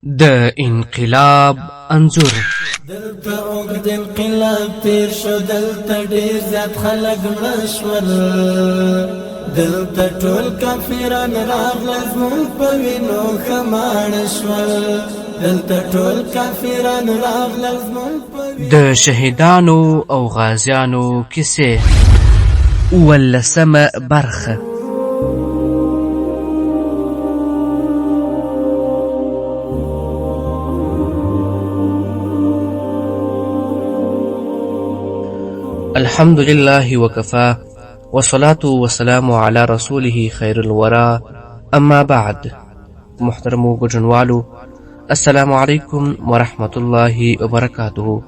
د انقلاب انځور. دلته اوږد انقلاب تیر شو، دلته ډیر زیات خلک مړه شول، دلته ټول کافران راغلل زموږ په وینو ښه ماړه شول، دلته ټول کافران راغلل زموږ په وینو. د شهیدانو او غازیانو کیسې، 18مه برخه. الحمد لله وكفى والصلاة والسلام على رسوله خير الورى، اما بعد. محترمو ګډونوالو، السلام علیکم ورحمت الله وبرکاته.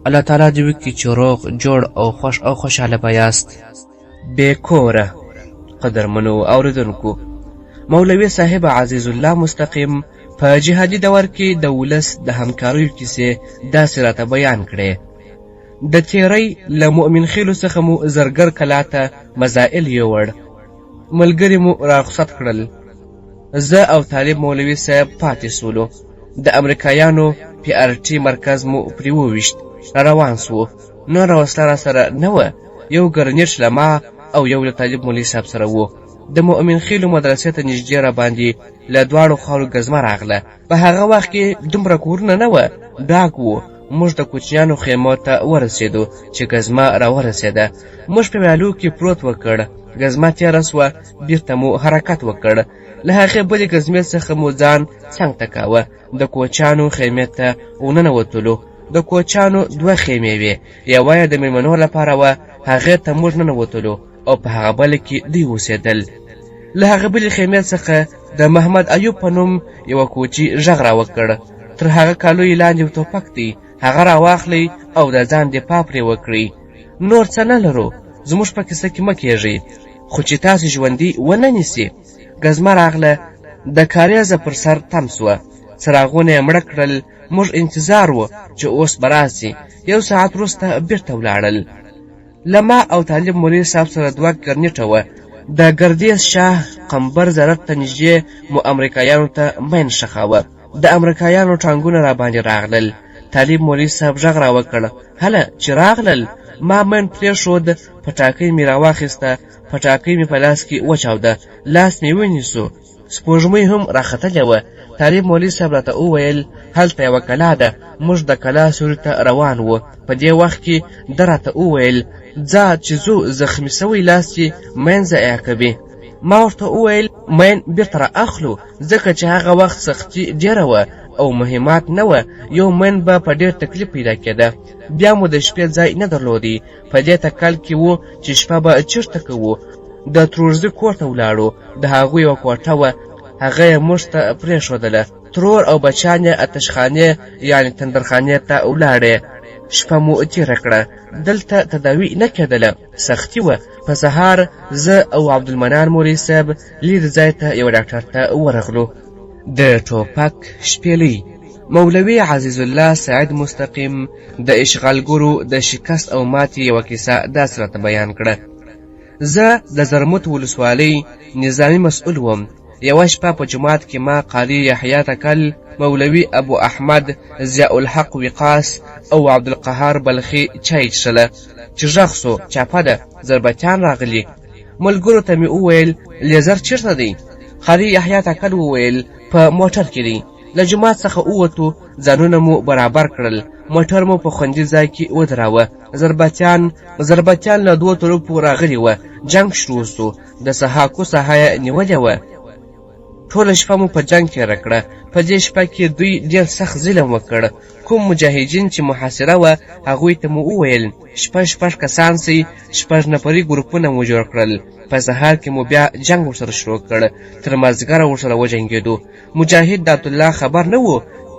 الله تعالی دې وکړي چې روغ جوړ او خوش او خوشحاله بیاست. بې کوره قدرمنو اوریدونکو، مولوي صاحب عزیز الله مستقیم په جهادي دور کې د ولس د همکاریو کیسې داسې راته بیان کړې. د تیرۍ له مؤمن خیلو څخه مو زرګر کلا ته مزائل یوړ، ملګري مو راخصت کړل، زه او طالب مولوي صاحب پاتې سولو. د امریکایانو پی ار ټي مرکز مو پرې وویشت، را روان سو. نوره وسله را سره نه وه، یو ګرنیټ له ما او یو له طالب مولوي صاحب سره و. د مؤمن خیلو مدرسې ته نږدې را باندې له دواړو خواو ګزمه راغله. په هغه وخت کې دومره کورونه نه وه، ډاک و. موږ د کوچنیانو خیمو ته ورسېدو چې ګزمه را ورسېده. موږ په ویالو کې پروت وکړ، ګزمه تېره سوه، بیرته مو حرکت وکړ. له هغې بلې ګزمې څخه مو ځان څنګ ته کاوه. د کوچیانو خیمې ته وننوتلو. د کوچیانو 2 خیمې وې، یوه یې د مېلمنو لپاره وه، هغې ته موږ ننوتلو او په هغه بله کې دوی اوسېدل. له هغې بلې خیمې څخه د محمد ایوب په نوم یوه کوچي غږ را وکړ، تر هغه کالو یې لاندې ټوپک دی، هغه را واخلئ او د ځان دفاع پرې وکړئ. نور څه نه لرو، زموږ په کیسه کې مه کېږئ، خو چې تاسو ژوندي ونه نیسي. ګزمه راغله، د کاریزه پر سر تم سوه، څراغونه یې مړه کړل. موږ انتظار و چې اوس به راسي. 1 ساعت وروسته بیرته ولاړل. له ما او طالب مولوي صاحب سره 2 ګرنیټه وه. د ګردیز شاه قمبر زرت ته نږدې مو امریکایانو ته مین شخاوه. د امریکایانو ټانګونه را باندې راغلل. طالب مولوي صاحب غږ را وکړ، هله چې راغلل. ما من پرېښود، پټاکۍ مې را واخیسته، پټاکۍ مې په لاس کې وچاوده، لاس مې ونیسو. سپوږمۍ هم راختلې وه. طالب مولوي صاحب راته وویل، هلته یوه کلا ده، موږ د کلا سوري ته روان وو. په دې وخت کې ده راته وویل، ځه چې ځو، زخمي سوی لاس چې مین ضایع کوي. ما ورته وویل، مین بیرته را اخلو، ځکه چې هغه وخت سختي ډېره وه او مهمات نه وه. یو مین به په ډېر تکلیف پیدا کېده. بیا مو د شپې ځای نه درلودی. په دې تکل کې وو چې شپه به چېرته کوو. د ترورزي کور ته ولاړو. د هغوی یوه کوټه وه، هغه یې موږ ته پرېښودله. ترور او بچیان یې اتشخانې یعنې تندرخانې ته ولاړې. شپه مو تېره کړه. دلته تداوي نه کېدله، سختي وه. په سهار زه او عبدالمنان مولوي صاحب لرې ځای ته یو ډاکټر ته ورغلو. د ټوپک شپېلۍ مولوي عزیز الله سعید مستقیم د اشغالګرو د شکست او ماتې یوه کیسه داسې راته بیان کړه. زه د زرمت ولسوالۍ نظامي مسؤل وم. یوه شپه په جومات کې ما قاضي یحیی تکل، مولوي ابو احمد، ضیاء الحق وقاص او عبدالقهار بلخي چای څښله چې غږ سو، چاپه ده، ضربتیان راغلي. ملګرو ته مې وویل، لیزر چېرته دی؟ قاضي یحیی تکل وویل، په موټر کې دی. له جومات څخه ووتو، ځانونه مو برابر کړل، موټر مو په خوندي ځای کې ودراوه. ضربتیان له 2 طرفو راغلي وه. جنگ شروع سو. د سحاکو ساحه یې نیولې وه. ټوله شپه مو په جنگ تېره کړه. په دې شپه کې دوی ډېر سخت ظلم وکړ. کوم مجاهدین چې محاصره وه، هغوی ته مو وویل، 6 کسان سئ. 6 نفري ګروپونه مو جوړ کړل. په سهار کې مو بیا جنگ ورسره شروع کړ. تر مازدیګره ورسره وجنګېدو. مجاهد د عبدالله خبر نه و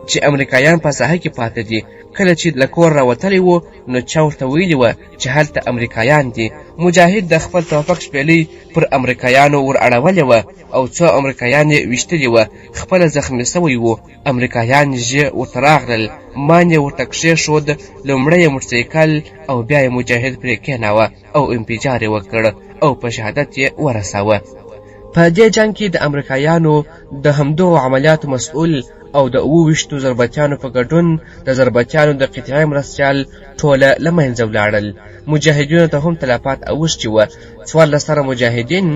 چې امریکایان په ساحه کې پاته دي. کله چې له کور راوتلی و، نو چا ورته ویلي وه چې هلته امریکایان دي. مجاهد د خپل توپک شپېلۍ پر امریکایانو ور اړولې وه او 2 امریکایان یې ویشتلي وه. خپله زخمي سوی و. امریکایان نږدې ورته راغلل. مان یې ورته کښېښود. لومړی یې موټرسایکل او بیا یې مجاهد پرې کېناوه او انفجار یې وکړ او په شهادت یې ورساوه. په دې جنگ کې د امریکایانو د همدغو عملیاتو مسؤل او د 28 ضربتیانو په ګډون د ضربتیانو د قطعي مرستیال ټوله له منځه ولاړل. مجاهدینو ته هم تلفات اوښتي وه. 14 تنه مجاهدین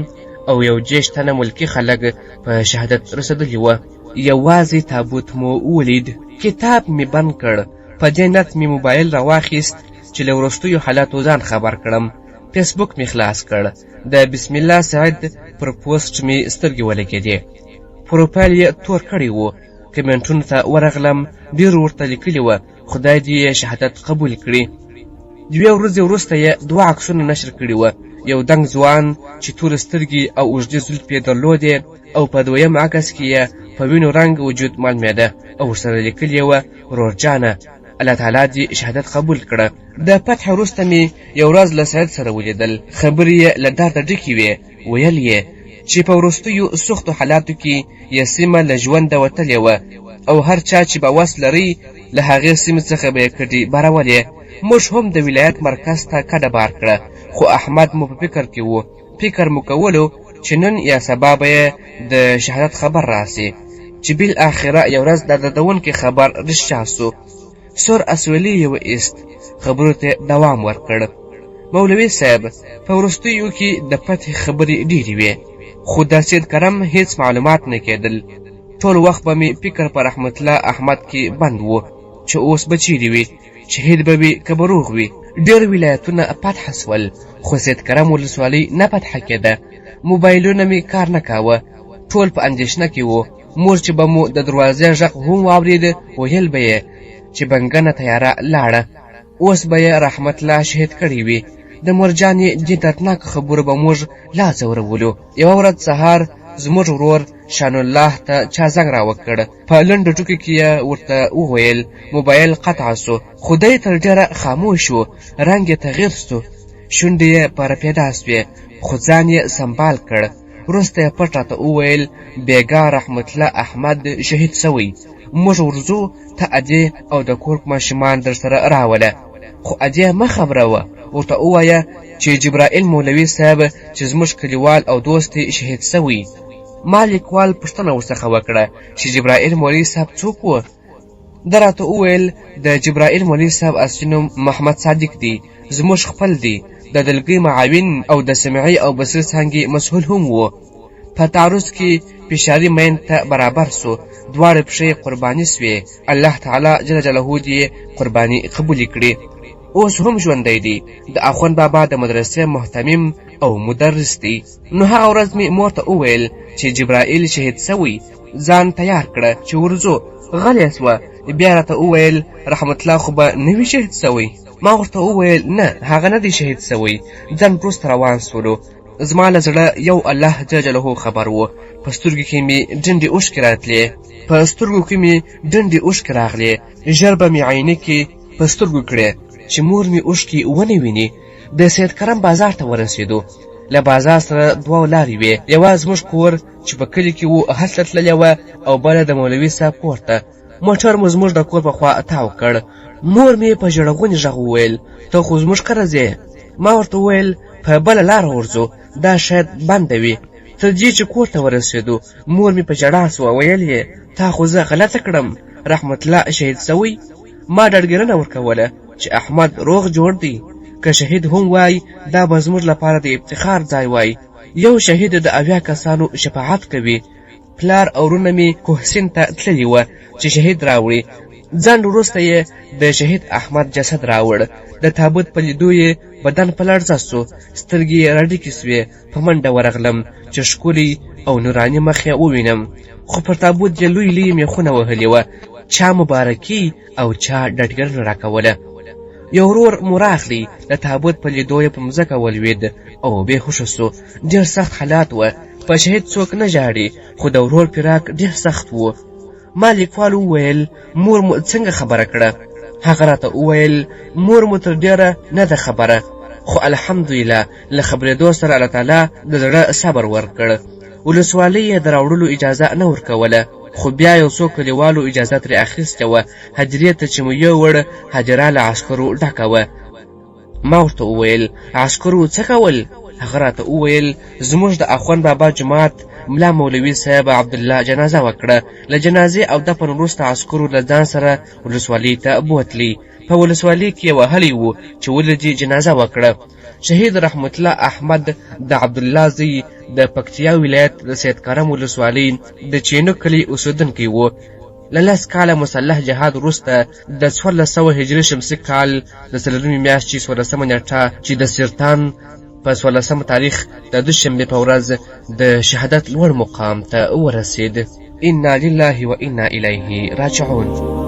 او 21 تنه ملکي خلک په شهادت رسېدلي وه. یوازې تابوت مو ولید. کتاب مې بند کړ. په دې نیت مې موبایل راواخیست چې له وروستیو حالاتو ځان خبر کړم. فیسبوک مې خلاص کړ. د بسم الله سعید پر پوسټ مې سترګې ولګېدې. پروفایل یې تور کړی و. کمنټونو ته ورغلم. ډېرو ورته لیکلي وه خدای دې شهادت قبول کړي. 2 ورځې وروسته یې 2 عکسونه نشر کړي وه. یو دنګ ځوان چې تورې سترګې او اوږدې زلفې درلودې او په دویم عکس کې یې په وینو رنګ وجود معلومېده او ورسره لیکلي وه ورور جانه الله تعالی دې شهادت قبول کړه. د فتح وروسته مې یو ورځ له سعید سره ولیدل. خبرې یې له درده ډکې وې. ویل یې چې په وروستیو سختو حالاتو کې یې سیمه له ژونده وتلې وه او هر چا چې به وس لري له هغې سیمې څخه به یې کډې بارولې. موږ هم د ولایت مرکز ته کډه بار کړه خو احمد مو په فکر کې و. فکر مو کولو چې نن یا سبا به یې د شهادت خبر راسي چې بالاخره یو ورځ د دردونکي خبر رښتیا سو. سور اسویلي یې وایست. خبرو ته دوام ورکړ. مولوي صاحب په وروستیو کې د فتح خبرې ډېرې وې خو د سید کرم هیڅ معلومات نه کېدل. ټول وخت به مې فکر په رحمت الله احمد کې بند و چې اوس به چیرې وي، شهید به وي که به روغ وي. ډېر ولایتونه فتح سول خو سید کرم ولسوالۍ نه فتح کېده. موبایلونه مې کار نه کاوه. ټول په اندېښنه کې وو. مور چې به مو د دروازې غږ هم واورېد ویل به یې چې بنګنه تیاره لاړه. اوس به یې رحمت الله شهید کړی وي. د مرجانې دې دردناکه خبرو به موږ لا ځورولو. یوه ورځ سهار زموږ ورور شان الله ته چا زنګ راوکړ. په لنډو ټکو کې یې ورته وویل موبایل قطع سو. خو دی تر ډېره خاموش و. رنګ یې تغیر سو. شونډې یې په رپېدا سوې خو ځان یې سنبال کړ. وروسته یې پټ راته وویل بېګا رحمت الله احمد شهید سوی. موږ ورځو ته ادې او د کور ماشومان در سره راوله. خو ادې مه خبره وه. ورته ووایه چې جبرائیل مولوي صاحب چې زموږ کلیوال او دوست شهید سوی. ما لیکوال پوښتنه ورڅخه وکړه چې جبرائیل مولوي صاحب څوک و؟ ده راته وویل د جبرائیل مولوي صاحب اصلي نوم محمد صادق دی. زموږ خپل دی. د دلګۍ معاون او د سمعي او بصري څانګې مسؤل هم و. په تعرض کې فشاري مین ته برابر سو. دواړه پښې قرباني سوې. الله تعالی جل جلاله دې قرباني قبولې کړي. اوس هم ژوندی دی. د اخوند بابا د مدرسې محتمم او مدرس دی. نو هغه ورځ مې مور ته وویل چې جبرائیل شهید سوی. ځان تیار کړه چې ورځو. غلی سوه. بیا راته وویل رحمت الله خو به نه وي شهید سوی. ما ورته وویل نه هغه نه دی شهید سوی. ځان وروسته روان سولو. زما له زړه یو الله جل جلاله خبر و. په سترګو کې مې ډنډې اوښکې راتلې. په سترګو کې مې ډنډې اوښکې راغلې. ژر به مې عینکې په سترګو کړې چې مور مې اوښکې ونه ویني. د سید کرم بازار ته ورسېدو. له بازار سره 2 لارې وې. یوه زموږ کور چې په کلي کې و هلته تللې وه او بله د مولوي صاحب کور ته. موټر مو زموږ د کور په خوا تاو کړ. مور مې په ژړغوني غږ وویل ته خو زموږ کره ځې؟ ما ورته وویل په بله لاره ورځو. دا شاید بنده وي. تر دې چې کور ته ورسېدو مور مې په ژړا سوه. ویل یې تا خو زه غلطه کړم. رحمت الله شهید سوی. ما ډاډګرنه ورکوله چې احمد روغ جوړ دی. که شهید هم وای دا به زموږ لپاره د افتخار ځای وای. یو شهید د 80 کسانو شفاعت کوي. پلار او ورونه مې کوهسین ته تللي وه چې شهید راوړي. ځنډ وروسته یې د شهید احمد جسد راوړ. د تابوت په لیدو یې بدن په لړزه سو. سترګې یې راډکې سوې. په منډه ورغلم چې ښکلي او نوراني مخ یې ووینم. خو پر تابوت یې لوی لوی میخونه وهلې وه. چا مبارکي او چا ډاډګرنه راکوله. یو ورور مو راغلی. د تابوت په لیدو یې په مځکه ولوېد او بېهوښه سو. ډېر سخت حالات وه. په شهید څوک نه ژاړي خو د ورور فراق ډېر سخت و. ما لیکوال وویل مور مو څنګه خبره کړه؟ هغه راته وویل مور مو تر ډېره نه ده خبره خو الحمدلله له خبرېدو سره الله تعالی د زړه صبر ورکړ. ولسوالۍ یې د راوړلو اجازه نه ورکوله خو بیا یو څو کلیوالو اجازه ترې اخیستې وه. هدیرې ته چې مو یووړ هدیره له عسکرو ډکه وه. ما ورته وویل عسکرو څه کول؟ هغه راته وویل زموږ د اخوند بابا جومات ملا مولوي صاحب عبدالله جنازه وکړه. له جنازې او دفن وروسته عسکرو له ځان سره ولسوالۍ ته بوتلي. په ولسوالۍ کې وهلی و چې ولې دې جنازه وکړه. شهید رحمت الله احمد د عبدالله زوی د پکتیا ولایت د سیدکرم ولسوالۍ د چینو کلي اوسېدونکی و. له 10 کاله مسلح جهاد وروسته د 1400 هجري شمسي کال د څلورمې میاشتې 16 نیټه چې د سرطان په 16 تاریخ د دوشنبې په ورځ د شهادت لوړ مقام ته ورسید. انا لله و انا الیه راجعون.